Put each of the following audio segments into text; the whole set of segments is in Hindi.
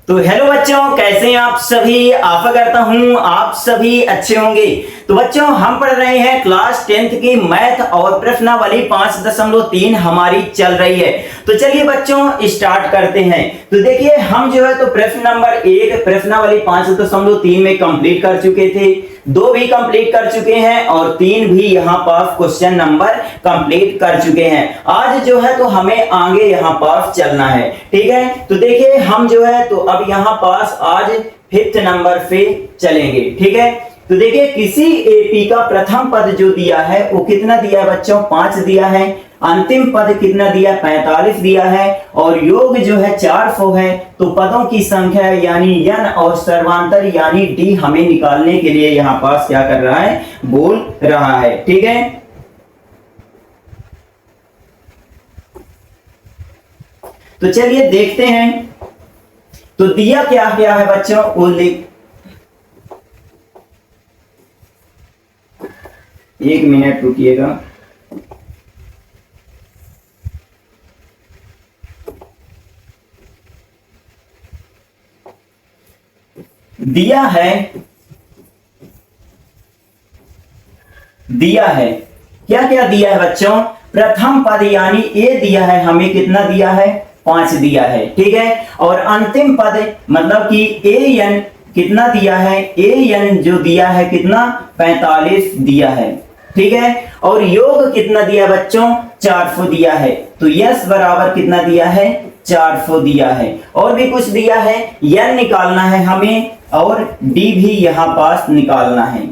तो हेलो बच्चों, कैसे हैं आप सभी। आशा करता हूं आप सभी अच्छे होंगे। तो बच्चों, हम पढ़ रहे हैं क्लास 10th की मैथ और प्रश्नावली 5.3 हमारी चल रही है। तो चलिए बच्चों स्टार्ट करते हैं। तो देखिए, हम जो है तो प्रश्न नंबर 1 प्रश्नावली 5.3 में कंप्लीट कर चुके थे, 2 भी कंप्लीट कर चुके हैं और 3 भी यहाँ पास क्वेश्चन नंबर कंप्लीट कर चुके हैं। आज जो है तो हमें आगे यहाँ पास चलना है, ठीक है। तो देखिए, हम जो है तो अब यहाँ पास आज 5th नंबर पे चलेंगे, ठीक है। तो देखिए, किसी एपी का प्रथम पद जो दिया है वो कितना दिया है बच्चों, 5 दिया है। अंतिम पद कितना दिया, 45 दिया है और योग जो है 400 है। तो पदों की संख्या यानी n और सर्वांतर यानी d हमें निकालने के लिए यहाँ पास क्या कर रहा है, बोल रहा है, ठीक है। तो चलिए देखते हैं। तो दिया क्या क्या है बच्चों, वो लिख, 1 मिनट रुकिएगा। दिया है क्या क्या दिया है बच्चों, प्रथम पद यानी ए दिया है, हमें कितना दिया है, 5 दिया है, ठीक है। और अंतिम पद मतलब कि ए एन कितना दिया है, ए एन जो दिया है कितना, 45 दिया है, ठीक है। और योग कितना दिया बच्चों, 400 दिया है। तो यस बराबर कितना दिया है, 400 दिया है। और भी कुछ दिया है, एन निकालना है हमें और डी भी यहां पास निकालना है,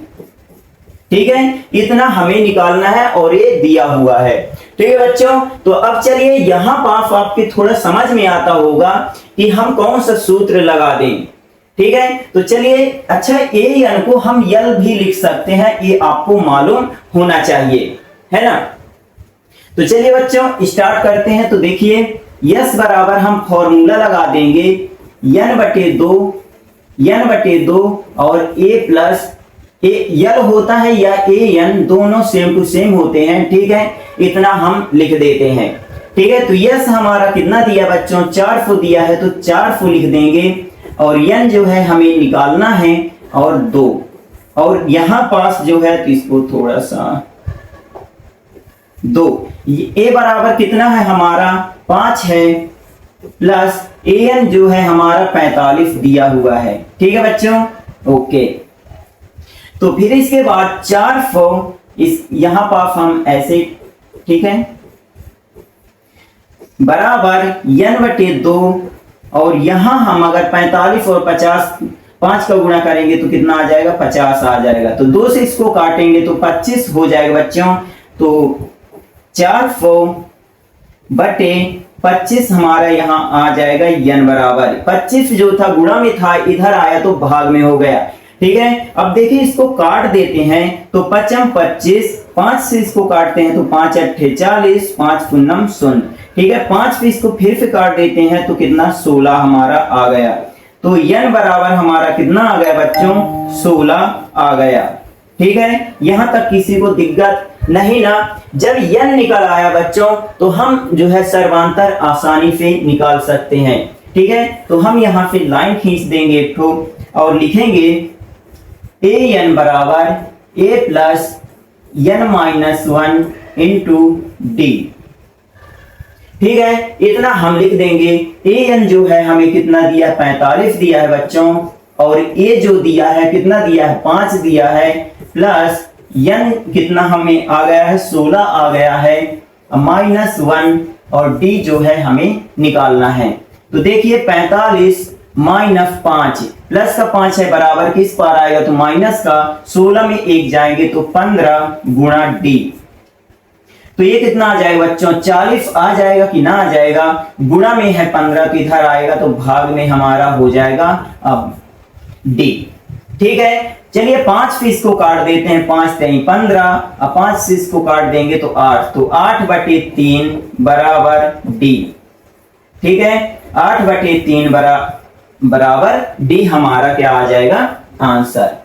ठीक है। इतना हमें निकालना है और ये दिया हुआ है, ठीक है बच्चों। तो अब चलिए, यहां पास आपके थोड़ा समझ में आता होगा कि हम कौन सा सूत्र लगा दें, ठीक है। तो चलिए, अच्छा ए एन को हम यल भी लिख सकते हैं, ये आपको मालूम होना चाहिए, है ना। तो चलिए बच्चों स्टार्ट करते हैं। तो देखिए, यस बराबर हम फॉर्मूला लगा देंगे n/2 और a प्लस ए यल होता है या ए एन, दोनों सेम टू सेम होते हैं, ठीक है। इतना हम लिख देते हैं, ठीक है। तो यस हमारा कितना दिया बच्चों, 400 दिया है, तो 400 लिख देंगे और n जो है हमें निकालना है और 2। और यहां पास जो है तो इसको थोड़ा सा 2, ए बराबर कितना है हमारा, 5 है, प्लस ए एन जो है हमारा 45 दिया हुआ है, ठीक है बच्चों, ओके। तो फिर इसके बाद 400 इस यहां पास हम ऐसे, ठीक है, बराबर n/2 और यहां हम अगर 45 और 50 5 का गुणा करेंगे तो कितना आ जाएगा, 50 आ जाएगा। तो 2 से इसको काटेंगे तो 25 हो जाएगा बच्चों। तो 400/25 हमारा यहाँ आ जाएगा n बराबर 25 जो था गुणा में था, इधर आया तो भाग में हो गया, ठीक है। अब देखिए, इसको काट देते हैं तो 5 25, 5 से इसको काटते हैं तो 5 8 40, 5 शून्यम 0, ठीक है। 5 से इसको फिर से काट देते हैं तो कितना, 16 हमारा आ गया। तो n बराबर हमारा कितना आ गया बच्चों, 16 आ गया, ठीक है। यहां तक किसी को दिक्कत नहीं ना। जब n निकल आया बच्चों तो हम जो है सर्वांतर आसानी से निकाल सकते हैं, ठीक है। तो हम यहां से लाइन खींच देंगे एक ठो और लिखेंगे ए एन बराबर ए प्लस n-1 इंटू डी, ठीक है। इतना हम लिख देंगे। ए एन जो है हमें कितना दिया, 45 दिया है बच्चों, और ए जो दिया है कितना दिया है, 5 दिया है, प्लस n कितना हमें आ गया है, 16 आ गया है, -1 और d जो है हमें निकालना है। तो देखिए, 45 - 5 प्लस का 5 है बराबर किस पर आएगा, तो माइनस का, 16 में 1 जाएंगे तो 15 गुणा d। तो ये कितना आ जाएगा बच्चों, 40 आ जाएगा कि ना आ जाएगा, गुणा में है 15 तो इधर आएगा तो भाग में हमारा हो जाएगा अब d, ठीक है। चलिए 5 से इसको काट देते हैं, 5 3 15, अब 5 से इसको काट देंगे तो 8, तो 8/3 बराबर d, ठीक है। 8/3 बराबर d हमारा क्या आ जाएगा, आंसर,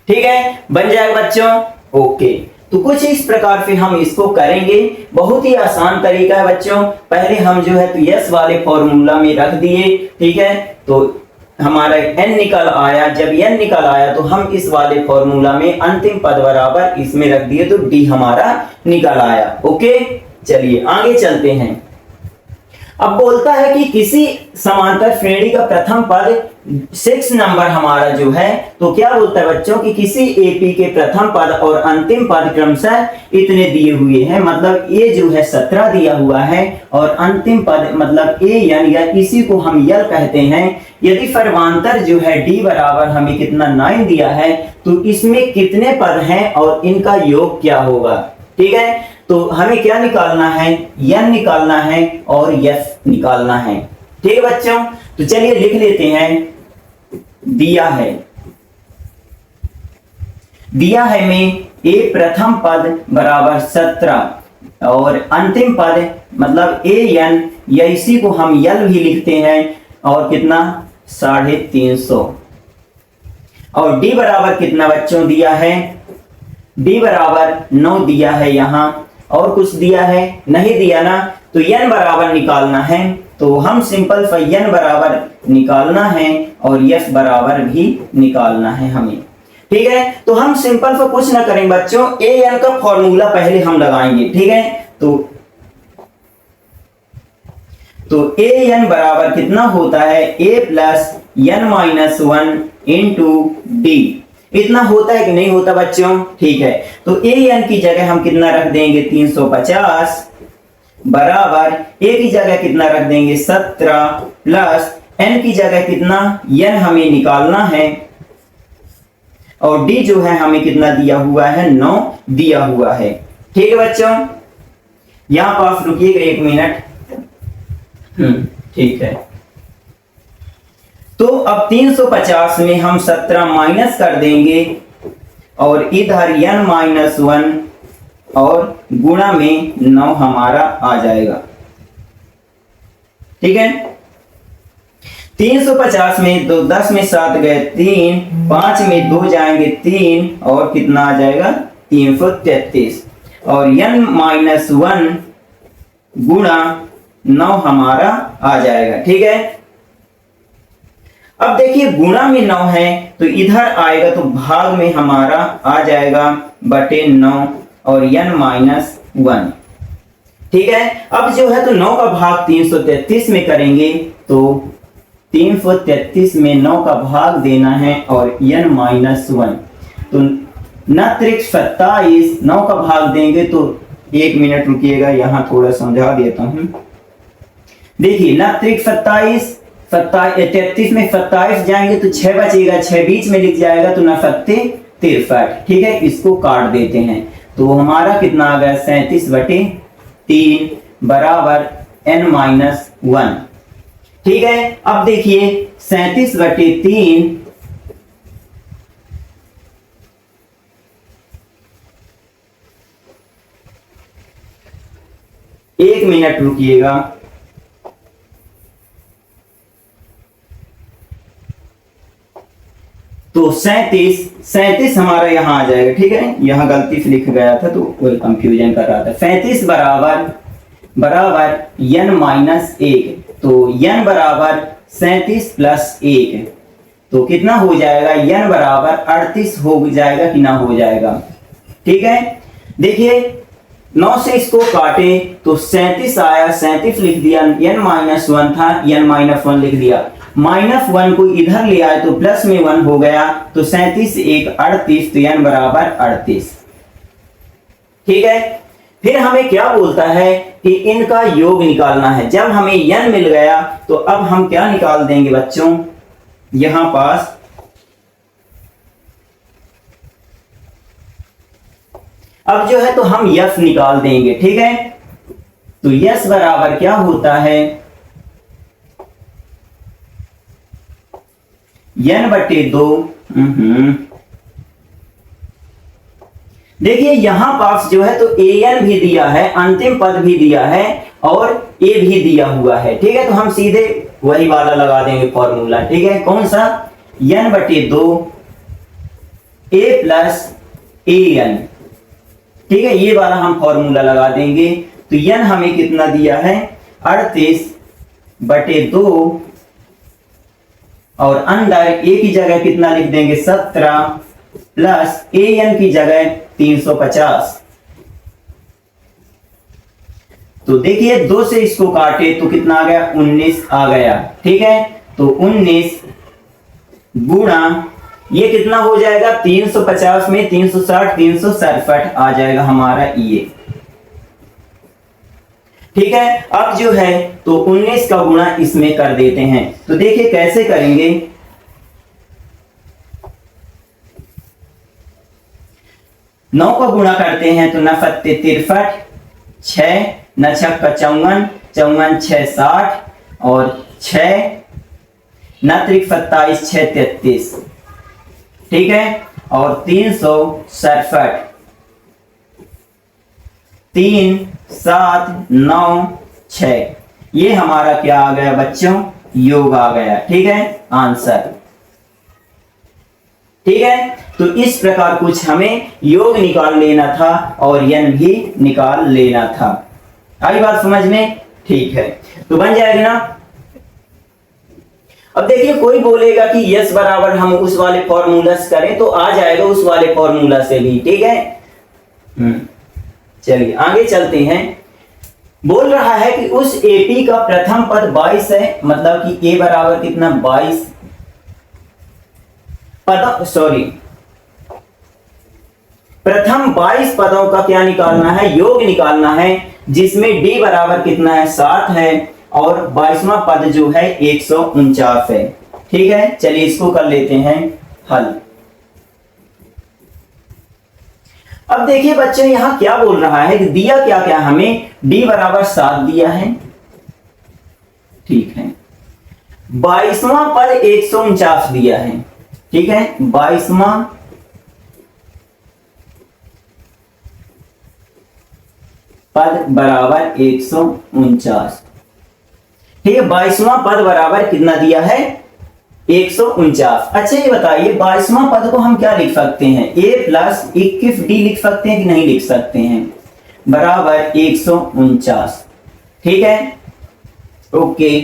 ठीक है, बन जाएगा बच्चों, ओके। तो कुछ इस प्रकार से हम इसको करेंगे। बहुत ही आसान तरीका है बच्चों। पहले हम जो है तो यस वाले फॉर्मूला में रख दिए, ठीक है, तो हमारा n निकल आया। जब n निकल आया तो हम इस वाले फॉर्मूला में अंतिम पद बराबर इसमें रख दिए, तो d हमारा निकल आया। ओके, चलिए आगे चलते हैं। अब बोलता है कि किसी समांतर श्रेणी का प्रथम पद 6 नंबर हमारा जो है, तो क्या बोलता है बच्चों कि किसी एपी के प्रथम पद और अंतिम पद क्रमशः इतने दिए हुए हैं। मतलब ए जो है 17 दिया हुआ है और अंतिम पद मतलब ए एन या इसी को हम यल कहते हैं। यदि सर्वांतर जो है डी बराबर हमें कितना 9 दिया है, तो इसमें कितने पद हैं और इनका योग क्या होगा। ठीक है, तो हमें क्या निकालना है, n निकालना है और s निकालना है। ठीक है बच्चों, तो चलिए लिख लेते हैं। दिया है में a प्रथम पद बराबर 17 और अंतिम पद मतलब an या इसी को हम यल भी लिखते हैं और कितना 350 और d बराबर कितना बच्चों दिया है, d बराबर 9 दिया है यहाँ और कुछ दिया है नहीं दिया ना, तो n बराबर निकालना है। तो हम सिंपल सा n बराबर निकालना है और s बराबर भी निकालना है हमें। ठीक है, तो हम सिंपल सा कुछ ना करेंगे बच्चों, a n का फॉर्मूला पहले हम लगाएंगे। ठीक है, तो a n बराबर कितना होता है, a plus n minus 1 into D. इतना होता है कि नहीं होता बच्चों। ठीक है, तो ए एन की जगह हम कितना रख देंगे 350 बराबर ए की जगह कितना रख देंगे 17 प्लस एन की जगह कितना एन हमें निकालना है और डी जो है हमें कितना दिया हुआ है 9 दिया हुआ है। ठीक है बच्चों, यहां पास रुकिएगा 1 मिनट। ठीक है, तो अब 350 में हम 17 माइनस कर देंगे और इधर n माइनस 1 और गुणा में 9 हमारा आ जाएगा। ठीक है, 350 में 2 10 में 7 गए 3, 5 में 2 जाएंगे 3 और कितना आ जाएगा 333 और n माइनस 1 गुणा 9 हमारा आ जाएगा। ठीक है, अब देखिए गुणा में 9 है तो इधर आएगा तो भाग में हमारा आ जाएगा बटे 9 और n माइनस 1। ठीक है, अब जो है तो 9 का भाग 333 में करेंगे तो 333 में 9 का भाग देना है और n माइनस 1 तो 9×27 9 का भाग देंगे तो 1 मिनट रुकिएगा, यहाँ थोड़ा समझा देता हूं। देखिए 9×27 33 में 27 जाएंगे तो 6 बचेगा, 6 बीच में लिख जाएगा तो 9 सत्ते 63। ठीक है, इसको काट देते हैं तो हमारा कितना आ गया 37/3 बराबर n माइनस 1। ठीक है, अब देखिए 37/3 1 मिनट रुकिएगा। तो 37 हमारा यहाँ आ जाएगा। ठीक है, यहाँ गलती से लिख गया था तो कोई कंफ्यूजन कर रहा था। 37 बराबर n माइनस 1 तो n बराबर 37 प्लस 1 तो कितना हो जाएगा n बराबर 38 हो जाएगा कि ना हो जाएगा। ठीक है, देखिए 9 से इसको काटे तो 37 आया, 37 लिख दिया, n माइनस 1 था n माइनस 1 लिख दिया, -1 को इधर ले आए तो प्लस में 1 हो गया तो 37 1 38 तो n बराबर 38। ठीक है, फिर हमें क्या बोलता है कि इनका योग निकालना है। जब हमें n मिल गया तो अब हम क्या निकाल देंगे बच्चों, यहां पास अब जो है तो हम यस निकाल देंगे। ठीक है, तो यस बराबर क्या होता है n/2। देखिए यहां पास जो है तो an भी दिया है, अंतिम पद भी दिया है और a भी दिया हुआ है। ठीक है, तो हम सीधे वही वाला लगा देंगे फॉर्मूला। ठीक है, कौन सा n/2 a प्लस an। ठीक है, ये वाला हम फॉर्मूला लगा देंगे। तो n हमें कितना दिया है 38/2 और अंदर a की जगह कितना लिख देंगे 17 प्लस an की जगह 350। तो देखिए 2 से इसको काटे तो कितना आ गया 19 आ गया। ठीक है, तो 19 गुणा ये कितना हो जाएगा 350 में 360 367 आ जाएगा हमारा ये। ठीक है, अब जो है तो 19 का गुणा इसमें कर देते हैं। तो देखिए कैसे करेंगे। 9 का गुणा करते हैं तो 9 फत्ते 63, 6 9 छक्का 54, 54 6 60 और 6 9 त्रिक 27, 6 33। ठीक है, और 367 3 7 9 6 ये हमारा क्या आ गया बच्चों योग आ गया। ठीक है, आंसर। ठीक है, तो इस प्रकार कुछ हमें योग निकाल लेना था और n भी निकाल लेना था। आई बात समझ में? ठीक है, तो बन जाएगा ना। अब देखिए कोई बोलेगा कि यस बराबर हम उस वाले फॉर्मूला से करें तो आ जाएगा उस वाले फॉर्मूला से भी। ठीक है, चलिए आगे चलते हैं। बोल रहा है कि उस एपी का प्रथम पद 22 है, मतलब कि ए बराबर कितना 22 पद, सॉरी प्रथम 22 पदों का क्या निकालना है योग निकालना है, जिसमें डी बराबर कितना है 7 है और 22वां पद जो है 149 है। ठीक है, चलिए इसको कर लेते हैं हल। अब देखिए बच्चे यहां क्या बोल रहा है कि दिया क्या क्या हमें डी बराबर 7 दिया है। ठीक है, 22वां पद 149 दिया है। ठीक है, 22वां पद बराबर 149। ठीक है, 22वां पद बराबर कितना दिया है 149। अच्छा ये बताइए 22वां पद को हम क्या लिख सकते हैं a प्लस 21 डी लिख सकते हैं कि नहीं लिख सकते हैं, बराबर 149। ठीक है, ओके,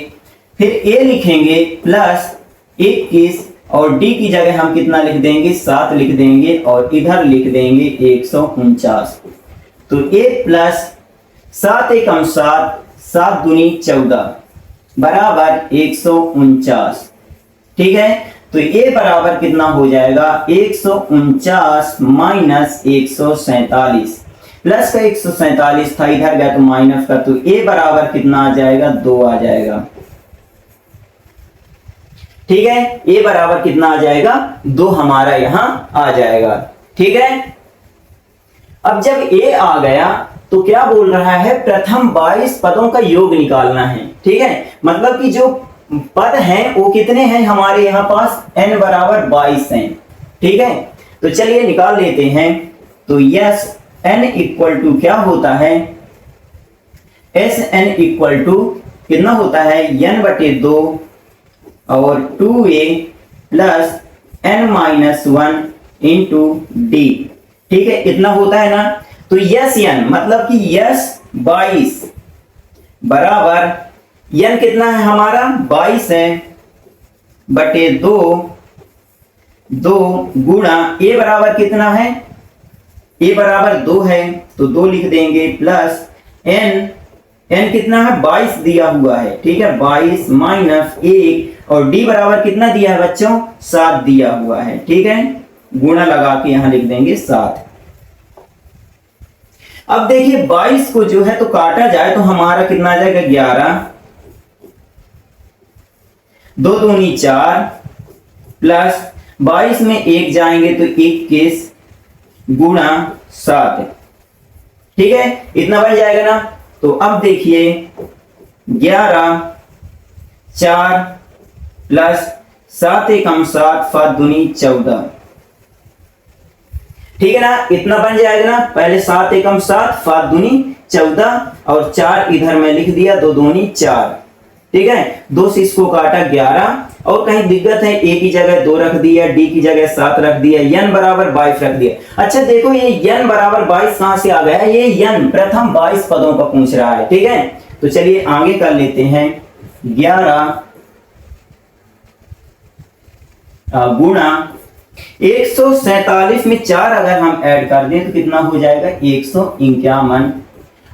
फिर a लिखेंगे प्लस 21 और d की जगह हम कितना लिख देंगे 7 लिख देंगे और इधर लिख देंगे 149। तो a प्लस 7 एकम 7 7 दूनी 14 बराबर 149। ठीक है, तो a बराबर कितना हो जाएगा 149 माइनस 147, प्लस का 147 था इधर गया तो माइनस का, तो a बराबर कितना आ जाएगा 2 आ जाएगा। ठीक है, a बराबर कितना आ जाएगा 2 हमारा यहां आ जाएगा। ठीक है, अब जब a आ गया तो क्या बोल रहा है प्रथम 22 पदों का योग निकालना है। ठीक है, मतलब कि जो पद हैं वो कितने हैं हमारे यहाँ पास n बराबर 22 हैं। ठीक है, तो चलिए निकाल लेते हैं। तो यस n इक्वल टू क्या होता है एस n इक्वल टू कितना होता है n/2 और 2a plus n-1 into D. ठीक है, इतना होता है ना। तो यस n मतलब कि यस 22 बराबर n कितना है हमारा 22 है बटे 2 गुणा a बराबर कितना है a बराबर 2 है तो 2 लिख देंगे प्लस n कितना है 22 दिया हुआ है। ठीक है, 22 माइनस 1 और d बराबर कितना दिया है बच्चों 7 दिया हुआ है। ठीक है, गुणा लगा के यहां लिख देंगे 7। अब देखिए 22 को जो है तो काटा जाए तो हमारा कितना आ जाएगा 11, 2 दूनी 4 प्लस 22 में 1 जाएंगे तो 21 गुणा 7। ठीक है, इतना बन जाएगा ना। तो अब देखिए 11 4 प्लस 7 एकम 7 7 दूनी 14। ठीक है ना, इतना बन जाएगा ना। पहले 7 एकम 7 7 दूनी 14 और 4 इधर में लिख दिया 2 दूनी 4। ठीक है, 2 से इसको काटा 11, और कहीं दिक्कत है, ए की जगह 2 रख दिया, डी की जगह 7 रख दिया, n बराबर 22 रख दिया। अच्छा देखो ये n बराबर 22 कहां से आ गया, ये n प्रथम 22 पदों का पूछ रहा है। ठीक है, तो चलिए आगे कर लेते हैं। 11 गुणा 147 में 4 अगर हम ऐड कर दें तो कितना हो जाएगा, 151।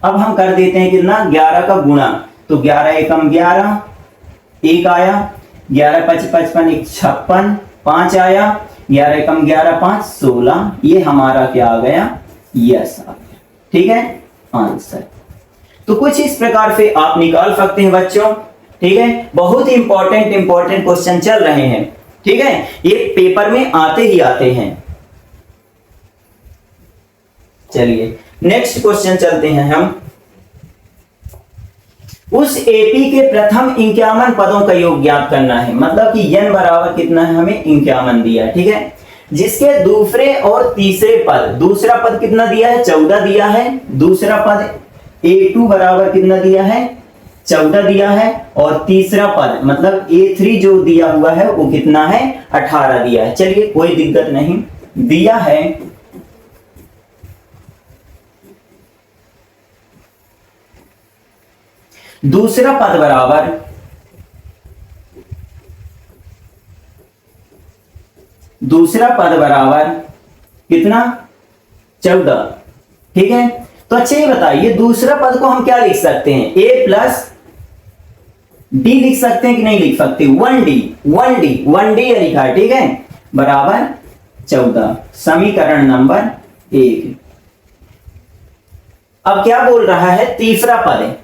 अब हम कर देते हैं कितना, 11 का गुणा, तो 11 एकम 11, 1 आया, 11 5 55 1 56, 5 आया, 11 एकम 11 5 16, ये हमारा क्या आ गया, यस आ गया। ठीक है, आंसर। तो कुछ इस प्रकार से आप निकाल सकते हैं बच्चों। ठीक है, बहुत ही इंपॉर्टेंट क्वेश्चन चल रहे हैं। ठीक है, ये पेपर में आते ही आते हैं। चलिए नेक्स्ट क्वेश्चन चलते हैं हम। उस एपी के प्रथम 51 पदों का योग ज्ञात करना है, मतलब कि n बराबर कितना है, हमें 51 दिया। ठीक है, जिसके दूसरे और तीसरे पद, दूसरा पद कितना दिया है, 14 दिया है, दूसरा पद a2 बराबर कितना दिया है, 14 दिया है, और तीसरा पद मतलब a3 जो दिया हुआ है वो कितना है, 18 दिया है। चलिए कोई दिक्कत नहीं, दिया है दूसरा पद बराबर कितना, 14। ठीक है, तो अच्छा ये बताइए दूसरा पद को हम क्या लिख सकते हैं, a प्लस डी लिख सकते हैं कि नहीं लिख सकते, 1d लिखा है। ठीक है, बराबर 14, समीकरण नंबर 1। अब क्या बोल रहा है, तीसरा पद है,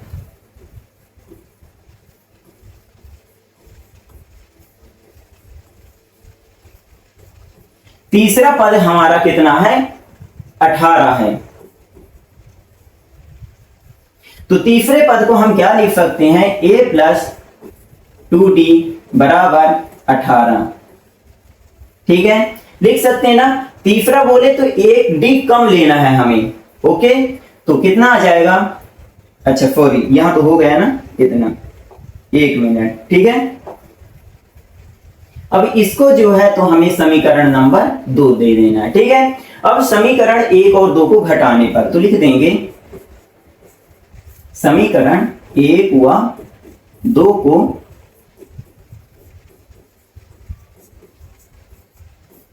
तीसरा पद हमारा कितना है, 18 है। तो तीसरे पद को हम क्या लिख सकते हैं, a प्लस 2d बराबर 18। ठीक है, लिख सकते हैं ना। तीसरा बोले तो 1d कम लेना है हमें। ओके, तो कितना आ जाएगा, अच्छा सॉरी यहां तो हो गया ना इतना, 1 मिनट। ठीक है, अब इसको जो है तो हमें समीकरण नंबर 2 दे देना है। ठीक है, अब समीकरण 1 और 2 को घटाने पर तो लिख देंगे समीकरण 1 व 2 को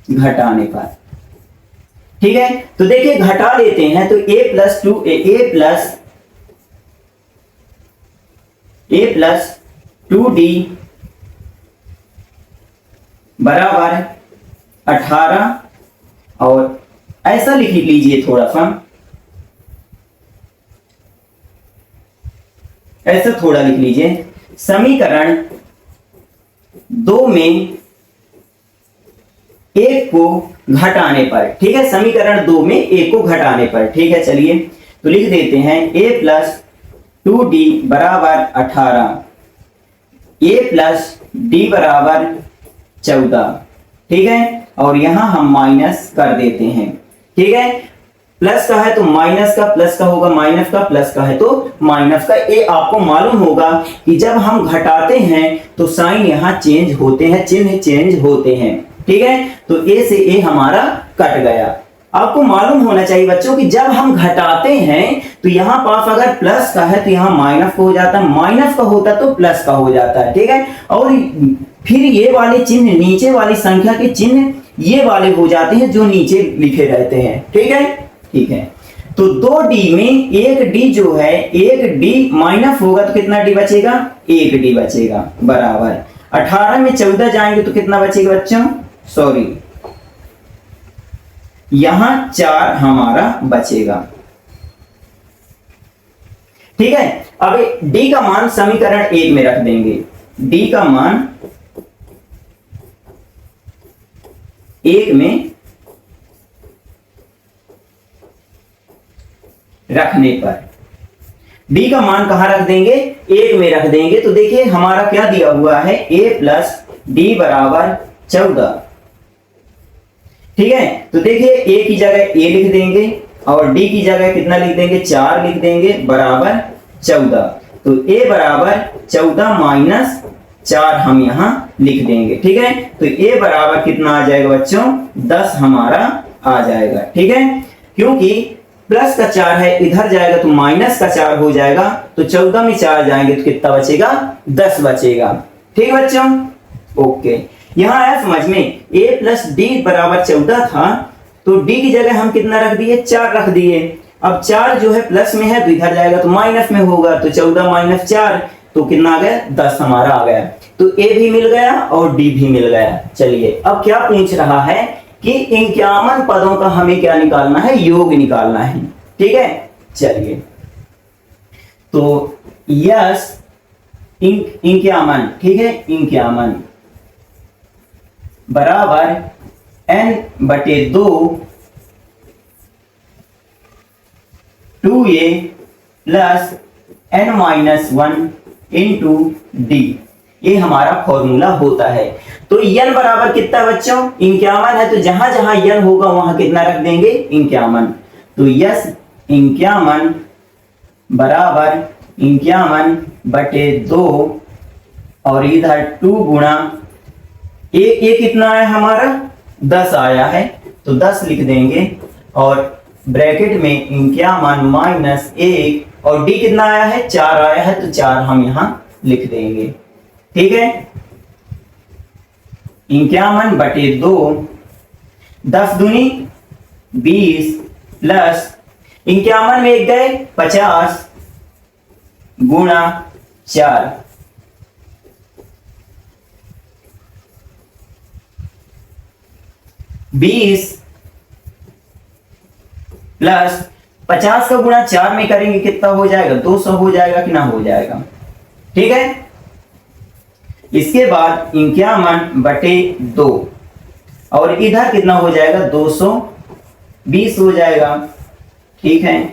घटाने पर। ठीक है, तो देखिए घटा लेते हैं, तो a प्लस 2d बराबर 18, और ऐसा लिख लीजिए, थोड़ा सा ऐसा थोड़ा लिख लीजिए, समीकरण 2 में 1 को घटाने पर। ठीक है, समीकरण 2 में 1 को घटाने पर। ठीक है, चलिए तो लिख देते हैं a प्लस 2d बराबर 18, a प्लस d बराबर 14। ठीक है, और यहां हम माइनस कर देते हैं। ठीक है, प्लस का है तो माइनस का, प्लस का होगा माइनस का, प्लस का है तो माइनस का। ये आपको मालूम होगा कि जब हम घटाते हैं तो साइन यहां चेंज होते हैं, चिन्ह चेंज होते हैं। ठीक है, तो ए से ए हमारा कट गया। आपको मालूम होना चाहिए बच्चों कि जब हम घटाते हैं तो यहां पास अगर प्लस का है तो यहां माइनस का हो जाता है, माइनस का होता तो प्लस का हो जाता है। ठीक है, और फिर ये वाले चिन्ह, नीचे वाली संख्या के चिन्ह ये वाले हो जाते हैं जो नीचे लिखे रहते हैं। ठीक है, ठीक है, तो 2d में 1d जो है, 1d माइनस होगा तो कितना d बचेगा, 1d बचेगा, बराबर 18 में 14 जाएंगे तो कितना बचेगा बच्चों, सॉरी यहां 4 हमारा बचेगा। ठीक है, अब d का मान समीकरण 1 में रख देंगे, d का मान 1 में रखने पर, d का मान कहां रख देंगे, 1 में रख देंगे। तो देखिए हमारा क्या दिया हुआ है, a प्लस डी बराबर 14। ठीक है, तो देखिए a की जगह a लिख देंगे और d की जगह कितना लिख देंगे, 4 लिख देंगे, बराबर 14। तो a बराबर 14 माइनस 4 हम यहाँ लिख देंगे। ठीक है, तो a बराबर कितना आ जाएगा बच्चों, 10 हमारा आ जाएगा। ठीक है, क्योंकि प्लस का 4 है, इधर जाएगा तो माइनस का 4 हो जाएगा, तो 14 में 4 जाएंगे तो कितना बचेगा, 10 बचेगा। ठीक बच्चों, ओके। यहाँ आया समझ में, a प्लस डी बराबर 14 था, तो d की जगह हम कितना रख दिए, 4 रख दिए। अब 4 जो है प्लस में है तो इधर जाएगा तो माइनस में होगा, तो 14 माइनस 4 तो कितना आ गया, 10 हमारा आ गया। तो a भी मिल गया और d भी मिल गया। चलिए अब क्या पूछ रहा है कि 51 पदों का हमें क्या निकालना है, योग निकालना है। ठीक है, चलिए तो यस 51, ठीक है, 51 बराबर n/2 2a plus n-1 into d, ये हमारा फॉर्मूला होता है। तो n बराबर कितना बच्चों, 51 है, तो जहां जहां n होगा वहां कितना रख देंगे, 51। तो यस 51 बराबर 51/2 और इधर 2 गुणा ए कितना है हमारा, 10 आया है, तो 10 लिख देंगे और ब्रैकेट में 51 माइनस 1 और डी कितना आया है, 4 आया है, तो 4 हम यहां लिख देंगे। ठीक है, 51/2 10 दूनी 20 प्लस 51 में 1 गए 50 गुणा 4 20 प्लस 50 का गुणा 4 में करेंगे कितना हो जाएगा, 200 हो जाएगा कि ना हो जाएगा। ठीक है, इसके बाद 51/2 और इधर कितना हो जाएगा, 220 हो जाएगा। ठीक है,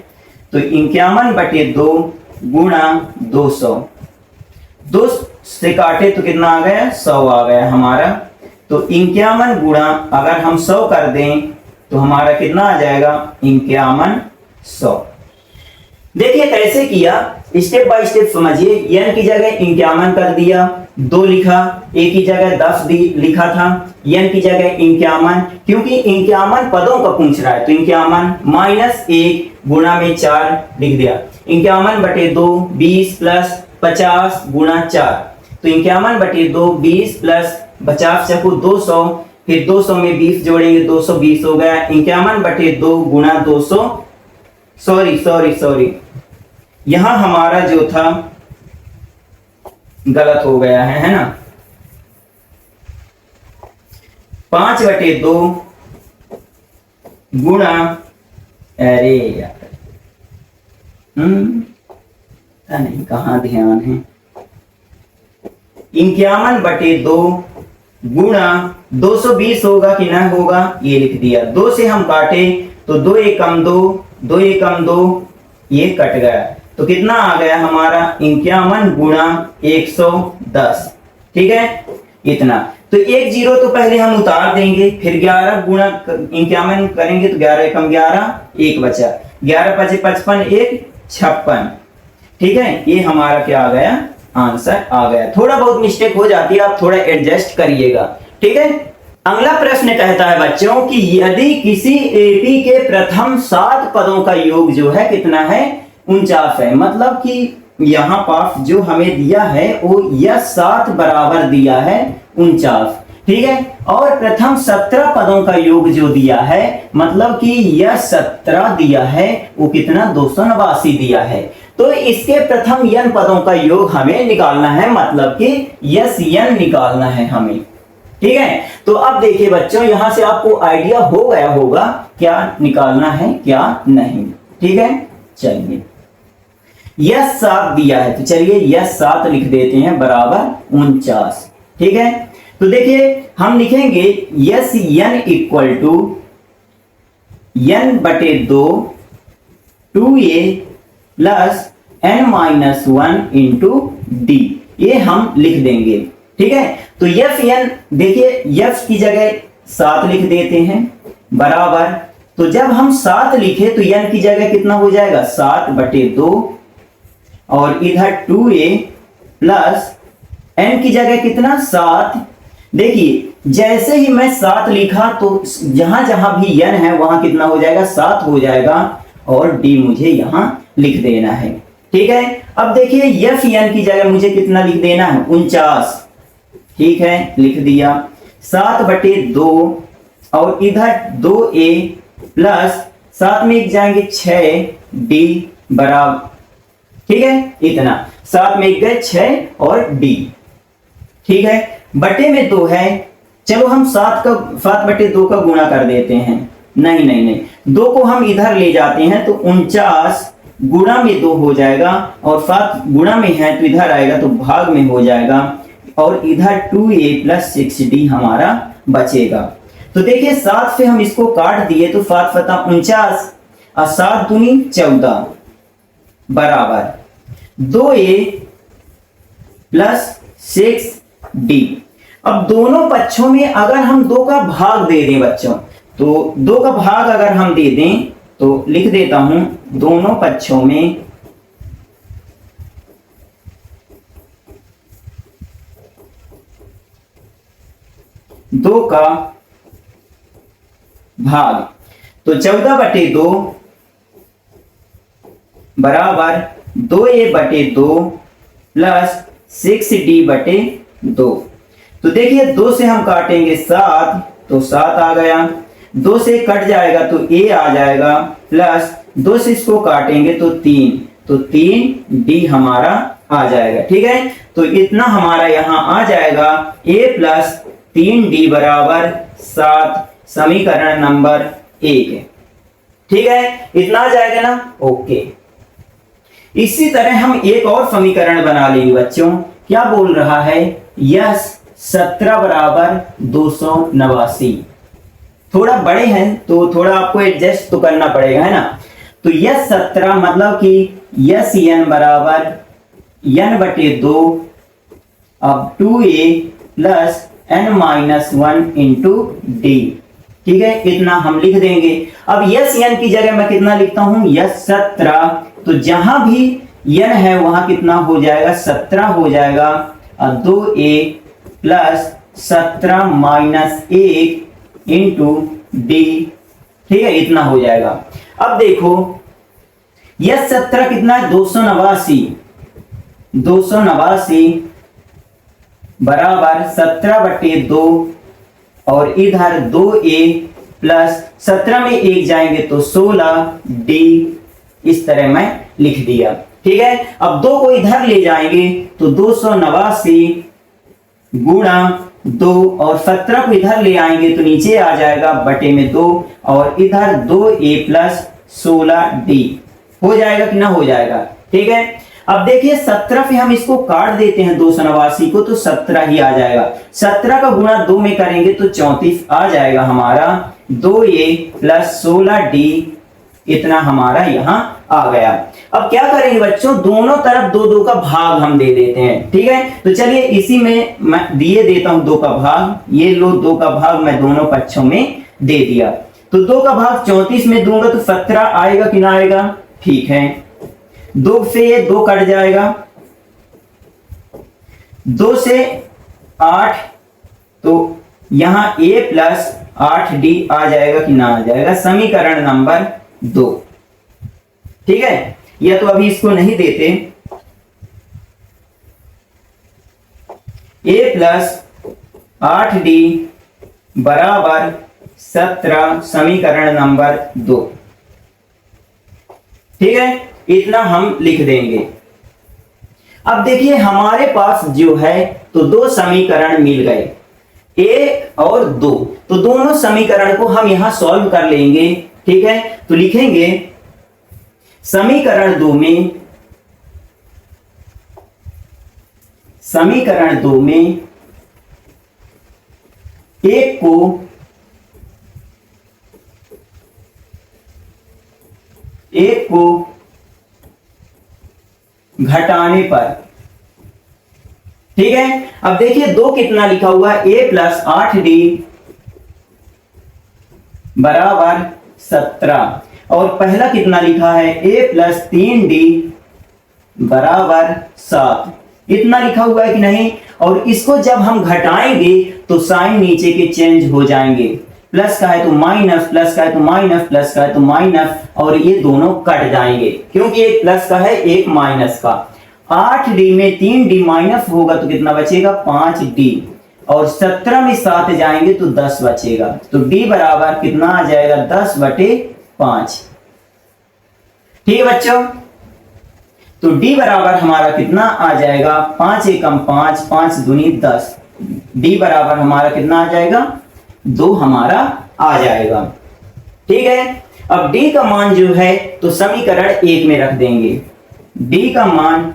तो 51/2 गुणा 200, 2 से काटे तो कितना आ गया, 100 आ गया हमारा। तो 51 गुणा अगर हम 100 कर दें तो हमारा कितना आ जाएगा, 5100। देखिए कैसे किया, स्टेप बाय स्टेप समझिए। n की जगह 51 कर दिया, 2 लिखा, a की जगह 10 लिखा था, n की जगह 51, क्योंकि 51 पदों का पूछ रहा है, तो 51 माइनस 1 गुणा में 4 लिख दिया। 51/2 20 प्लस 50 गुणा 4, तो 51/2 20 प्लस 50 चकू 200, फिर 200 में 20 जोड़ेंगे 220 हो गया। 51/2 गुणा 200, सॉरी यहां हमारा जो था गलत हो गया है ना। 5/2 गुणा, अरे यार नहीं कहां ध्यान है, 51/2 गुणा 220 होगा कि ना होगा, ये लिख दिया। 2 से हम काटे तो 2 1 कम 2, 2 1 कम 2, ये कट गया, तो कितना आ गया हमारा, 51 गुणा 110। ठीक है, इतना। तो 1 0 तो पहले हम उतार देंगे, फिर 11 गुणा 51 करेंगे तो 11 कम 11, 1 बचा, 11 5 55, 1 56। ठीक है, ये हमारा क्या आ गया, आंसर आ गया। थोड़ा बहुत मिस्टेक हो जाती है, आप थोड़ा एडजस्ट करिएगा। ठीक है, अगला प्रश्न कहता है बच्चों कि यदि किसी एपी के प्रथम 7 पदों का योग जो है कितना है, 49 है। मतलब कि यहाँ पास जो हमें दिया है वो यह 7 बराबर दिया है 49। ठीक है, और प्रथम 17 पदों का योग जो दिया है, मतलब कि यह 17 दिया है, वो कितना 289 दिया है। तो इसके प्रथम n पदों का योग हमें निकालना है, मतलब कि यस n निकालना है हमें। ठीक है, तो अब देखिए बच्चों, यहां से आपको आइडिया हो गया होगा क्या निकालना है क्या नहीं। ठीक है, चलिए यस 7 दिया है, तो चलिए यस 7 लिख देते हैं बराबर 49। ठीक है, तो देखिए हम लिखेंगे S n equal to n/2 2a plus n-1 into d, ये हम लिख देंगे। ठीक है, तो यफ n देखिए यफ की जगह 7 लिख देते हैं बराबर, तो जब हम 7 लिखे तो n की जगह कितना हो जाएगा, 7/2 और इधर 2a प्लस n की जगह कितना 7। देखिए जैसे ही मैं 7 लिखा तो जहां जहां भी n है वहां कितना हो जाएगा 7 हो जाएगा और d मुझे यहां लिख देना है। ठीक है, अब देखिए f n की जगह मुझे कितना लिख देना है 49। ठीक है, लिख दिया 7/2 और इधर 2a प्लस 7 में एक जाएंगे 6d बराबर। ठीक है, इतना 7 में एक गए 6 और d। ठीक है, बटे में 2 है, चलो हम 7/2 का गुणा कर देते हैं। नहीं नहीं नहीं, 2 को हम इधर ले जाते हैं तो 49 गुणा में 2 हो जाएगा और 7 गुणा में है तो इधर आएगा तो भाग में हो जाएगा और इधर 2a प्लस 6d हमारा बचेगा। तो देखिए 7 से हम इसको काट दिए तो 7 फता 49 और 7 दूनी 14 बराबर 2a प्लस 6d। अब दोनों पक्षों में अगर हम 2 का भाग दे दें बच्चों, तो 2 का भाग अगर हम दे दें तो लिख देता हूं दोनों पक्षों में 2 का भाग, तो 14/2 बराबर 2a/2 प्लस 6d/2। तो देखिए 2 से हम काटेंगे 7 तो 7 आ गया, 2 से कट जाएगा तो a आ जाएगा प्लस 2 से इसको काटेंगे तो 3, तो 3d हमारा आ जाएगा। ठीक है, तो इतना हमारा यहां आ जाएगा a प्लस 3d बराबर 7, समीकरण नंबर 1। ठीक है, इतना आ जाएगा ना। ओके, इसी तरह हम एक और समीकरण बना लेंगे बच्चों। क्या बोल रहा है, यस 17 बराबर 289। थोड़ा बड़े हैं तो थोड़ा आपको एडजस्ट तो करना पड़ेगा, है ना। तो यस 17 मतलब कि यस n बराबर n/2 अब 2a plus n-1 into d। ठीक है, इतना हम लिख देंगे। अब यस n की जगह मैं कितना लिखता हूं, यस 17, तो जहां भी n है वहां कितना हो जाएगा 17 हो जाएगा और 2a plus 17 minus 1 into d। ठीक है, इतना हो जाएगा। अब देखो यस 17 कितना है 289 बराबर 17/2 और इधर 2a प्लस 17 में 1 जाएंगे तो 16d। इस तरह मैं लिख दिया। ठीक है, अब 2 को इधर ले जाएंगे तो 289 गुणा 2 और 17 को इधर ले आएंगे तो नीचे आ जाएगा बटे में 2 और इधर 2a प्लस 16d हो जाएगा कि ना हो जाएगा। ठीक है, अब देखिए 17 से हम इसको काट देते हैं 289 को तो 17 ही आ जाएगा। 17 का गुणा 2 में करेंगे तो 34 आ जाएगा हमारा। 2a प्लस 16d इतना हमारा यहाँ आ गया। अब क्या करेंगे बच्चों, दोनों तरफ 2-2 का भाग हम दे देते हैं। ठीक है, तो चलिए इसी में मैं दिए देता हूं 2 का भाग। ये लो 2 का भाग मैं दोनों पक्षों में दे दिया, तो 2 का भाग 34 में दूंगा तो 17 आएगा कि ना आएगा। ठीक है, 2 से ये 2 कट जाएगा, 2 से 8 तो यहां a प्लस 8d आ जाएगा कि ना आ जाएगा, समीकरण नंबर 2। ठीक है, या तो अभी इसको नहीं देते, a प्लस 8d बराबर 17 समीकरण नंबर 2। ठीक है, इतना हम लिख देंगे। अब देखिए हमारे पास जो है तो 2 समीकरण मिल गए, a और 2, तो दोनों समीकरण को हम यहां सॉल्व कर लेंगे। ठीक है, तो लिखेंगे समीकरण 2 में एक को घटाने पर। ठीक है, अब देखिए 2 कितना लिखा हुआ है, a प्लस 8d बराबर 17 और पहला कितना लिखा है a प्लस 3d बराबर 7। इतना लिखा हुआ है कि नहीं। और इसको जब हम घटाएंगे तो साइन नीचे के चेंज हो जाएंगे, प्लस का है तो माइनस, प्लस का है तो माइनस, प्लस का है तो माइनस, और ये दोनों कट जाएंगे क्योंकि एक प्लस का है एक माइनस का। 8d में 3d माइनस होगा तो कितना बचेगा 5d, और 17 में 7 जाएंगे तो 10 बचेगा। तो d बराबर कितना आ जाएगा 10/5। ठीक है बच्चों, तो d बराबर हमारा कितना आ जाएगा 5 एकम 5, 5 दूनी 10। d बराबर हमारा कितना आ जाएगा 2 हमारा आ जाएगा। ठीक है, अब d का मान जो है तो समीकरण 1 में रख देंगे। d का मान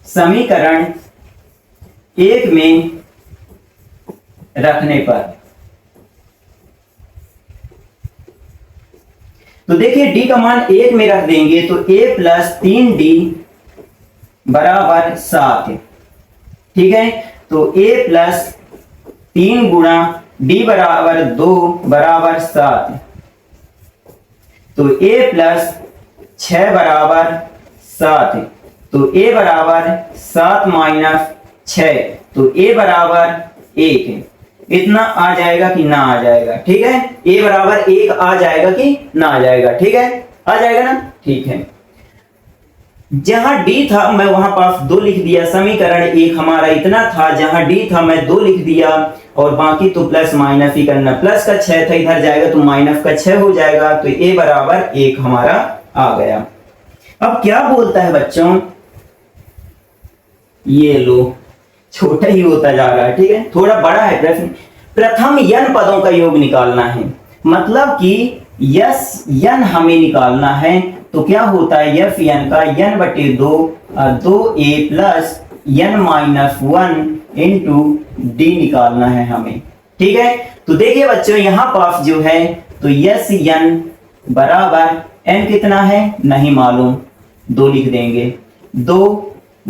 समीकरण 1 में रखने पर तो देखिए d का मान 1 में रख देंगे तो a प्लस 3d बराबर 7। ठीक है, तो a प्लस 3 गुणा d बराबर 2 बराबर 7, तो a प्लस 6 बराबर 7, तो a बराबर 7 माइनस 6, तो a बराबर 1। इतना आ जाएगा कि ना आ जाएगा। ठीक है, a बराबर 1 आ जाएगा कि ना आ जाएगा। ठीक है, आ जाएगा ना। ठीक है, जहां d था मैं वहां पास 2 लिख दिया। समीकरण 1 हमारा इतना था, जहां d था मैं 2 लिख दिया, और बाकी तो प्लस माइनस ही करना। प्लस का 6 था, इधर जाएगा तो माइनस का 6 हो जाएगा, तो a बराबर 1 हमारा आ गया। अब क्या बोलता है बच्चों, ये लो छोटा ही होता जा रहा है। ठीक है, थोड़ा बड़ा है प्रश्न। प्रथम n पदों का योग निकालना है, मतलब कि यस n हमें निकालना है। तो क्या होता है f n का n/2 2a plus n minus 1 into d निकालना है हमें। ठीक है, तो देखिए बच्चों यहां पास जो है तो यस n बराबर n कितना है नहीं मालूम, 2 लिख देंगे। 2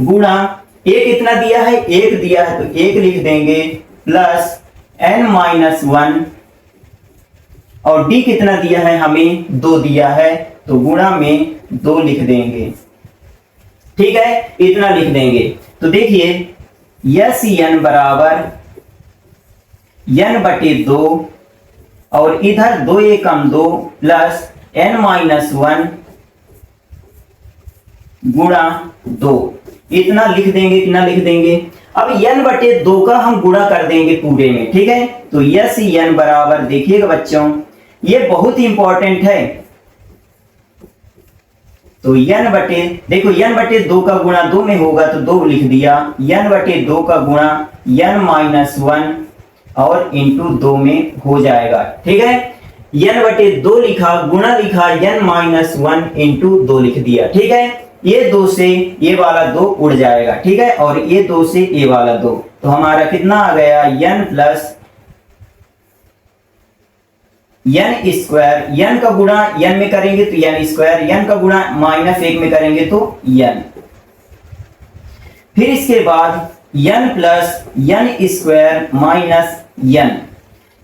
गुणा a कितना दिया है 1 दिया है तो 1 लिख देंगे, प्लस n माइनस 1, और d कितना दिया है हमें 2 दिया है तो गुणा में 2 लिख देंगे। ठीक है, इतना लिख देंगे। तो देखिए यस n बराबर n/2, और इधर 2 एकम 2 प्लस n माइनस 1 गुणा 2, इतना लिख देंगे। कितना लिख देंगे, अब n/2 का हम गुणा कर देंगे पूरे में। ठीक है, तो यस n बराबर देखिएगा बच्चों ये बहुत ही इंपॉर्टेंट है। तो देखो n/2 का गुणा 2 में होगा तो 2 लिख दिया, n/2 का गुणा n माइनस 1 और इंटू 2 में हो जाएगा। ठीक है, n/2 लिखा, गुणा लिखा, n माइनस 1 इंटू 2 लिख दिया। ठीक है, ये 2 से ये वाला 2 उड़ जाएगा। ठीक है, और ये 2 से ये वाला 2, तो हमारा कितना आ गया n plus n square. n का गुणा n में करेंगे तो n स्क्वायर, n का गुणा माइनस 1 में करेंगे तो n। फिर इसके बाद n plus n square minus n,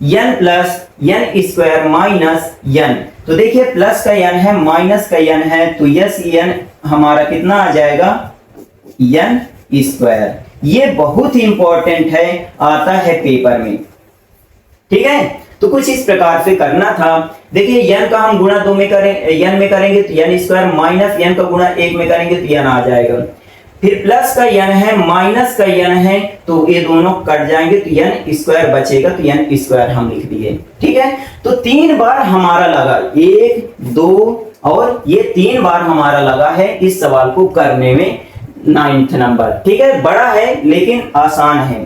n plus n square minus n। तो देखिए प्लस का n है माइनस का n है, तो यस n हमारा कितना आ जाएगा n स्क्वायर। ये बहुत ही इंपॉर्टेंट है, आता है पेपर में। ठीक है, तो कुछ इस प्रकार से करना था। देखिए n का हम गुणा 2 में करें, n में करेंगे तो n स्क्वायर, माइनस n का गुणा 1 में करेंगे तो n आ जाएगा। फिर प्लस का n है माइनस का n है, तो ये दोनों कट जाएंगे तो n स्क्वायर बचेगा, तो n स्क्वायर हम लिख दिए। ठीक है, तो 3 बार हमारा लगा, 1 2 और ये 3 बार हमारा लगा है इस सवाल को करने में 9th नंबर। ठीक है, बड़ा है लेकिन आसान है।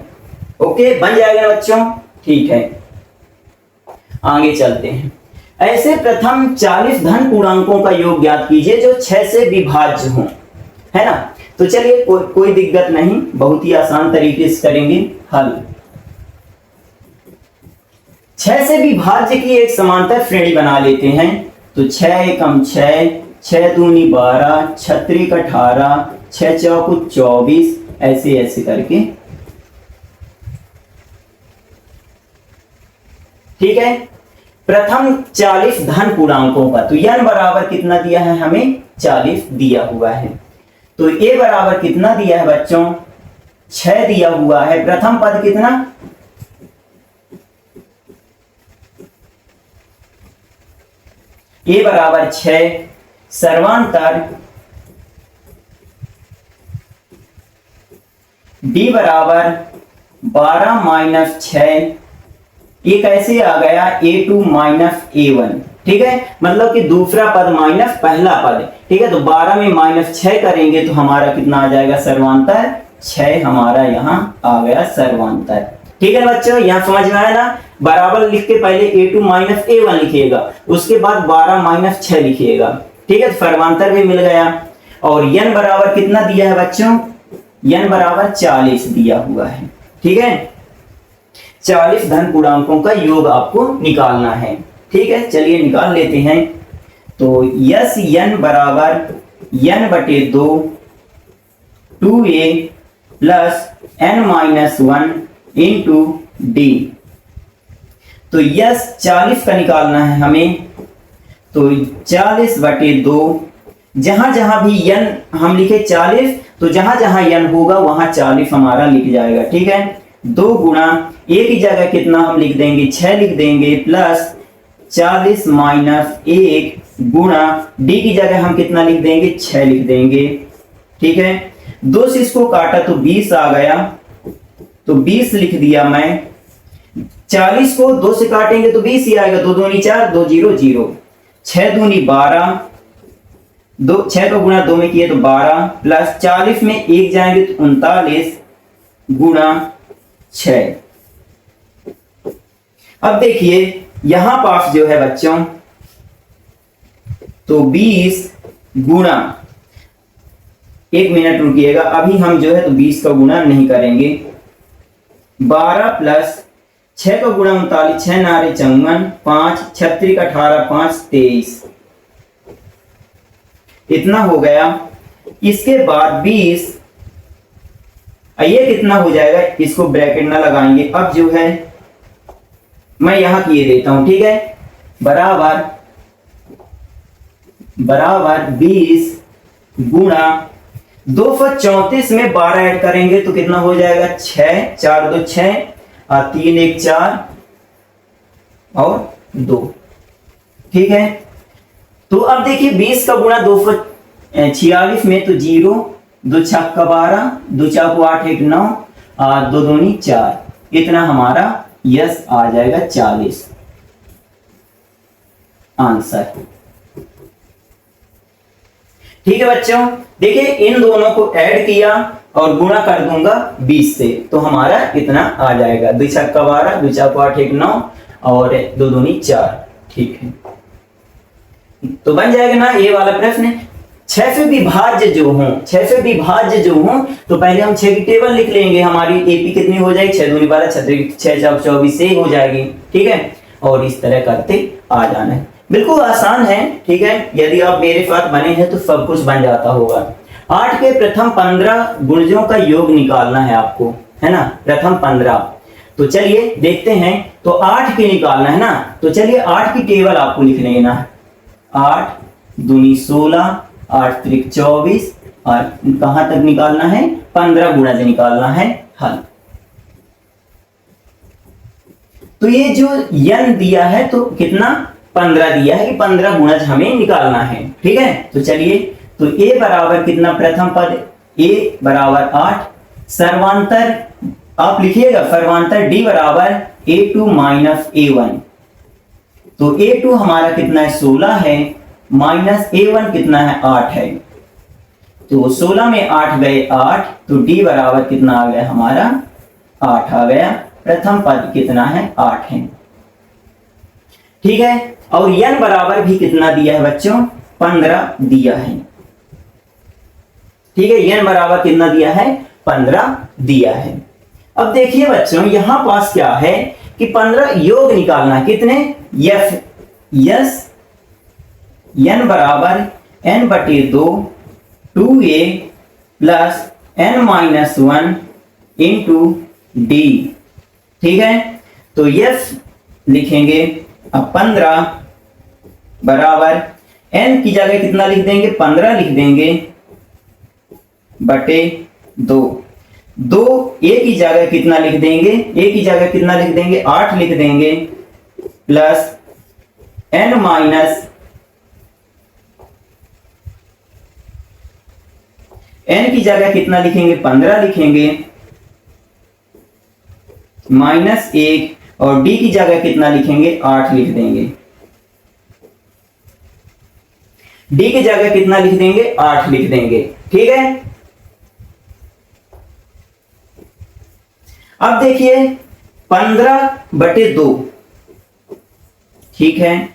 ओके, बन जाएगा ना बच्चों। ठीक है, आगे चलते हैं। ऐसे प्रथम 40 धन पूर्णांकों का योग ज्ञात कीजिए जो 6 से विभाज्य हो, है ना। तो चलिए कोई दिक्कत नहीं, बहुत ही आसान तरीके से करेंगे हल। 6 से विभाज्य की एक समांतर श्रेणी बना लेते हैं। तो 6 एकम 6, 6 दूनी 12, 6 त्रिक 18, 6 चौक 24, ऐसे ऐसे करके। ठीक है, प्रथम 40 धन पूर्णांकों का, तो n बराबर कितना दिया है हमें 40 दिया हुआ है। तो a बराबर कितना दिया है बच्चों 6 दिया हुआ है। प्रथम पद कितना a बराबर 6, सर्वांतर d बराबर 12 माइनस 6, ये कैसे आ गया a2 माइनस a1, ठीक है, मतलब कि दूसरा पद माइनस पहला पद, ठीक है। तो 12 में माइनस 6 करेंगे तो हमारा कितना आ जाएगा सर्वांतर 6 हमारा यहाँ आ गया सर्वांतर, ठीक है बच्चों। यहाँ समझ में आया ना, बराबर लिख के पहले a2 माइनस a1 लिखिएगा, उसके बाद 12 माइनस 6 लिखिएगा, ठीक है। सर्वांतर भी मिल गया। और n बराबर कितना दिया है बच्चों, n बराबर 40 दिया हुआ है, ठीक है। 40 धन पूर्णांकों का योग आपको निकालना है, ठीक है। चलिए निकाल लेते हैं। तो यस n बराबर n बटे 2 2a plus n minus 1 into D. तो यस 40 का निकालना है हमें, तो 40 बटे 2, जहां जहां भी n हम लिखे 40, तो जहां जहां n होगा वहां 40 हमारा लिख जाएगा, ठीक है। 2 गुणा a की जगह कितना हम लिख देंगे 6 लिख देंगे, प्लस 40 माइनस 1 गुणा d की जगह हम कितना लिख देंगे 6 लिख देंगे, ठीक है। 2 से इसको काटा तो 20 आ गया, तो 20 लिख दिया मैं। 40 को 2 से काटेंगे तो 20 ही आएगा, 2 दूनी 4, 2 0 0, 6 दूनी 12, 6 को गुणा 2 में किए तो 12, प्लस 40 में 1 जाएंगे तो 39 गुणा 6। अब देखिए यहां पास जो है बच्चों, तो 20 गुणा, 1 मिनट रुकिएगा, अभी हम जो है तो 20 का गुणा नहीं करेंगे। 12 प्लस 6 का गुणा 39, 6 नारे 54, 5 36 का 18, 5 23, इतना हो गया। इसके बाद 20, ये कितना हो जाएगा, इसको ब्रैकेट ना लगाएंगे, अब जो है मैं यहां किए देता हूं, ठीक है। बराबर 20 गुणा 234 में 12 ऐड करेंगे तो कितना हो जाएगा 6, 4 2 6 और 3 1 4 और 2, ठीक है। तो अब देखिए 20 का गुणा 246 में तो 0, 2 छक्का का 12, 2 चाकू 8 1 9 और 2 दूनी 4, इतना हमारा यस आ जाएगा 40 आंसर, ठीक है बच्चों। देखिए इन दोनों को ऐड किया और गुणा कर दूंगा 20 से, तो हमारा इतना आ जाएगा, 2 छक्का 12, 2 चाकू 8 1 9 और 2 दूनी 4, ठीक है। तो बन जाएगा ना ये वाला प्रश्न। 6 से विभाज्य जो हो तो पहले हम 6 की टेबल लिख लेंगे, हमारी एपी कितनी हो जाएगी 6 दूनी 12, 6 4 24 से हो जाएगी, ठीक है। और इस तरह करते आ जाना है, बिल्कुल आसान है, ठीक है। यदि आप मेरे साथ बने हैं तो सब कुछ बन जाता होगा। 8 के प्रथम 15 गुणजों का योग निकालना है आपको, है ना, प्रथम 15। तो चलिए देखते हैं। तो 8 के निकालना है ना, तो चलिए 8 की टेबल आपको लिख लेना है। 8 दूनी 16, 8 त्रिक 24 और कहां तक निकालना है 15 गुणा से निकालना है हल। तो ये जो n दिया है तो कितना 15 दिया है कि 15 गुणज हमें निकालना है, ठीक है। तो चलिए, तो a बराबर कितना प्रथम पद a बराबर 8, सर्वांतर आप लिखिएगा सर्वांतर d बराबर a2 माइनस a1। तो a2 हमारा कितना है 16 है, माइनस a1 कितना है 8 है, तो 16 में 8 गए 8, तो d बराबर कितना आ गया हमारा 8 आ गया। प्रथम पद कितना है 8 है, ठीक है। और n बराबर भी कितना दिया है बच्चों 15 दिया है, ठीक है। n बराबर कितना दिया है 15 दिया है। अब देखिए बच्चों यहां पास क्या है कि 15 योग निकालना है, कितने यस n बराबर n बटे 2 2a plus n minus 1 into D, ठीक है। तो यस लिखेंगे अब 15 बराबर n की जगह कितना लिख देंगे, 15 लिख देंगे बटे 2। 2 a की जगह कितना लिख देंगे, a की जगह कितना लिख देंगे, 8 लिख देंगे प्लस n माइनस n की जगह कितना लिखेंगे, 15 लिखेंगे माइनस 1 और d की जगह कितना लिखेंगे, 8 लिख देंगे। d की जगह कितना लिख देंगे, 8 लिख देंगे। ठीक है, अब देखिए 15 बटे 2, ठीक है,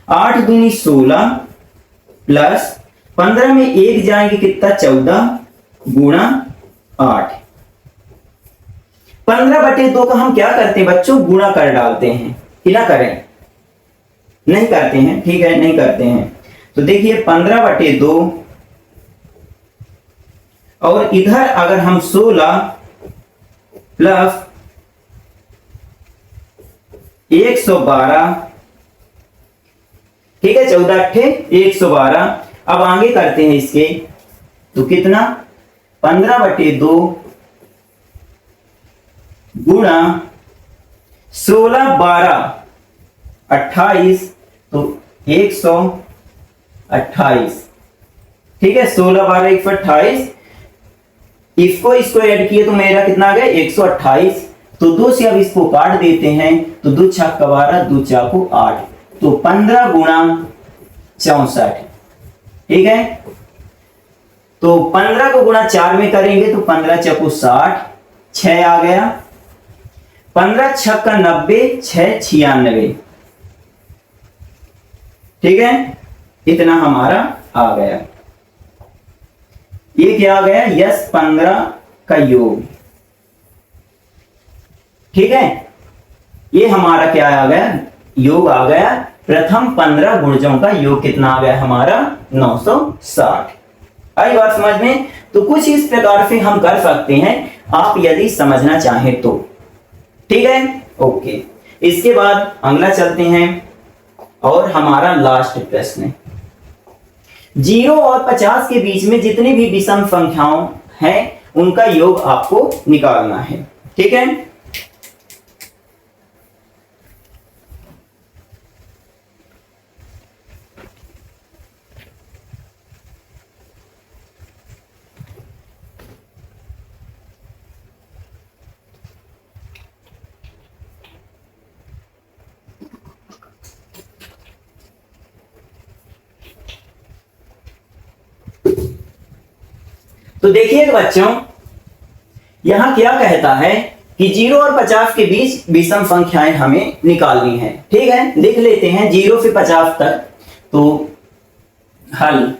8 दूनी 16 प्लस 15 में 1 जाएंगे कितना, 14 गुणा 8। 15 बटे 2 का हम क्या करते हैं बच्चों, गुणा कर डालते हैं कि ना करें, नहीं करते हैं, ठीक है, नहीं करते हैं। तो देखिए 15 बटे 2 और इधर अगर हम 16 प्लस 112, ठीक है, 14 अट्ठे 112। अब आगे करते हैं इसके, तो कितना, 15 बटे 2 गुणा 16 12 28, तो 128, ठीक है, 16 12 128। इसको ऐड किए तो मेरा कितना आ गया, 128। तो 2 से अब इसको काट देते हैं, तो 2 छक्का 12 2 चाकू 8, तो 15 गुणा 64, ठीक है। तो 15 को गुणा 4 में करेंगे तो 15 चक्कू 60, 6 आ गया, 15 छक्का 90, 6 96, ठीक है, इतना हमारा आ गया। ये क्या आ गया, यस 15 का योग, ठीक है, ये हमारा क्या आ गया, योग आ गया। प्रथम 15 गुणजों का योग कितना आ गया हमारा, 960। आई बात समझ में। तो कुछ इस प्रकार से हम कर सकते हैं, आप यदि समझना चाहें तो, ठीक है, ओके। इसके बाद अगला चलते हैं और हमारा लास्ट प्रश्न, 0 और 50 के बीच में जितनी भी विषम संख्याओं हैं उनका योग आपको निकालना है, ठीक है। तो देखिए बच्चों, यहां क्या कहता है कि 0 और 50 के बीच विषम संख्याएं हमें निकालनी है, ठीक है। लिख लेते हैं 0 से 50 तक। तो हल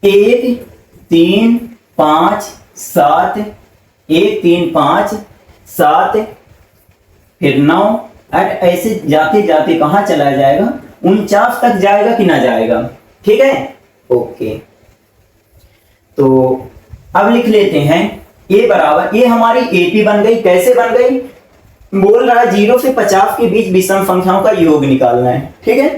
1 3 5 7, 1 3 5 7, फिर 9, ऐसे जाते जाते कहां चला जाएगा, 49 तक जाएगा कि ना जाएगा, ठीक है, ओके। तो अब लिख लेते हैं a बराबर, ये हमारी एपी बन गई। कैसे बन गई, बोल रहा है 0 से 50 के बीच विषम संख्याओं का योग निकालना है, ठीक है।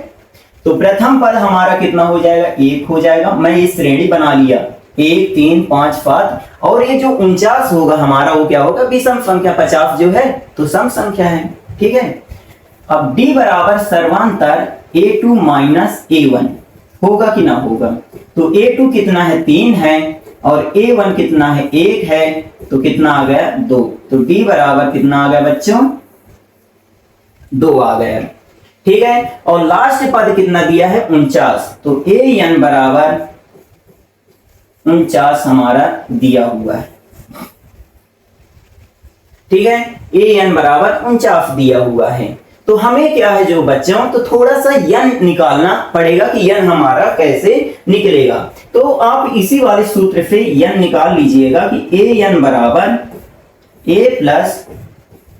तो प्रथम पद हमारा कितना हो जाएगा, 1 हो जाएगा। मैं ये श्रेणी बना लिया 1 3 5 7, और ये जो 49 होगा हमारा वो क्या होगा, विषम संख्या। 50 जो है तो सम संख्या है, ठीक है। अब d बराबर सर्वांतर a2 माइनस a1 होगा कि ना होगा। तो a2 कितना है, 3 है, और a1 कितना है, 1 है, तो कितना आ गया, 2। तो d बराबर कितना आ गया बच्चों, 2 आ गया, ठीक है। और लास्ट पद कितना दिया है, 49। तो an बराबर 49 हमारा दिया हुआ है, ठीक है, an बराबर 49 दिया हुआ है। तो हमें क्या है जो बच्चों, तो थोड़ा सा n निकालना पड़ेगा कि n हमारा कैसे निकलेगा। तो आप इसी वाले सूत्र से n निकाल लीजिएगा कि an बराबर a plus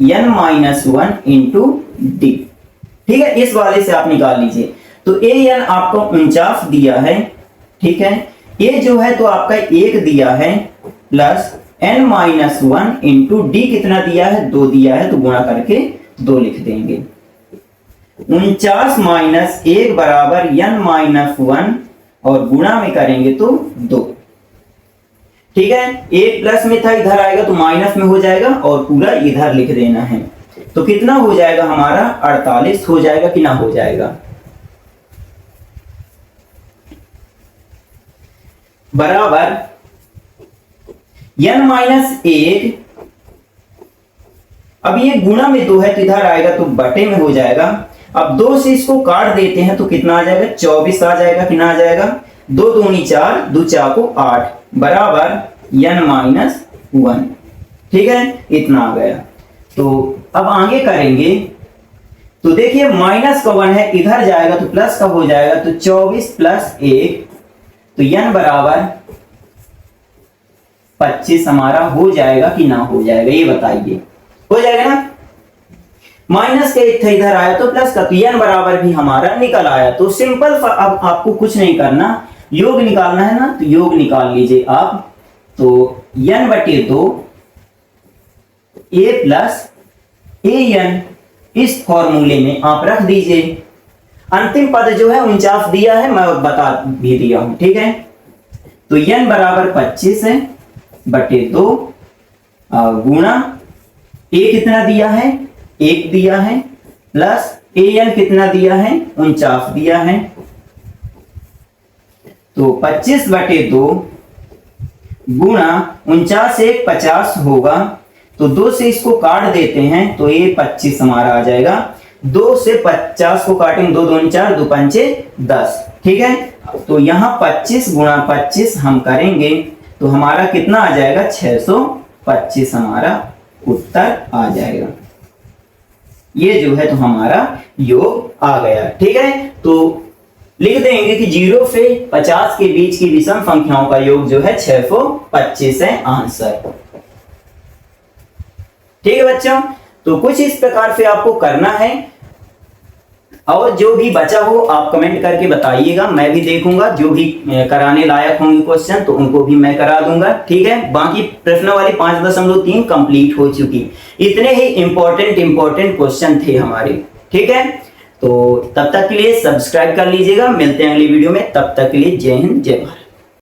n minus 1 into D, ठीक है, इस वाले से आप निकाल लीजिए। तो an आपको 49 दिया है, ठीक है, a जो है तो आपका 1 दिया है, प्लस n-1 इंटू डी कितना दिया है, 2 दिया है, तो गुणा करके 2 लिख देंगे। 49 माइनस 1 बराबर n-1 और गुणा में करेंगे तो 2। ठीक है, 1 प्लस में था, इधर आएगा तो माइनस में हो जाएगा और पूरा इधर लिख देना है। तो कितना हो जाएगा हमारा 48 हो जाएगा कि ना हो जाएगा, बराबर n-1। अब ये गुणा में 2 है तो इधर आएगा तो बटे में हो जाएगा। अब 2 से इसको काट देते हैं तो कितना आ जाएगा, 24 आ जाएगा कि ना आ जाएगा, 2 दूनी 4, 2 4 को 8 बराबर n-1। ठीक है, इतना आ गया। तो अब आगे करेंगे तो देखिए माइनस का 1 है, इधर जाएगा तो प्लस का हो जाएगा, तो 24 प्लस 1 तो n बराबर 25 हमारा हो जाएगा कि ना हो जाएगा, ये बताइए। हो जाएगा ना, माइनस का 1 था, इधर आया तो प्लस का, तो n बराबर भी हमारा निकल आया। तो सिंपल, अब आपको कुछ नहीं करना, योग निकालना है ना, तो योग निकाल लीजिए आप। तो n/2 a प्लस an इस फॉर्मूले में आप रख दीजिए। अंतिम पद जो है 49 दिया है, मैं बता भी दिया हूं। ठीक है, तो n बराबर 25 है बटे 2 गुणा a कितना दिया है, 1 दिया है, प्लस an कितना दिया है, 49 दिया है। तो 25/2 गुणा 49 1 50 होगा, तो 2 से इसको काट देते हैं तो ये 25 हमारा आ जाएगा। 2 से 50 को काटेंगे, 2 दूनी 4, 2 पंचे 10। ठीक है, तो यहां 25 गुणा 25 हम करेंगे तो हमारा कितना आ जाएगा, 625 हमारा उत्तर आ जाएगा। ये जो है तो हमारा योग आ गया। ठीक है, तो लिख देंगे कि 0 से 50 के बीच की विषम संख्याओं का योग जो है 625 है आंसर। ठीक है बच्चों, तो कुछ इस प्रकार से आपको करना है, और जो भी बचा हो आप कमेंट करके बताइएगा, मैं भी देखूंगा। जो भी कराने लायक होंगे क्वेश्चन तो उनको भी मैं करा दूंगा। ठीक है, बाकी प्रश्न वाली 5.3 कंप्लीट हो चुकी। इतने ही इंपॉर्टेंट क्वेश्चन थे हमारे। ठीक है, तो तब तक के लिए सब्सक्राइब कर लीजिएगा। मिलते हैं अगली वीडियो में, तब तक के लिए जय हिंद जय भारत।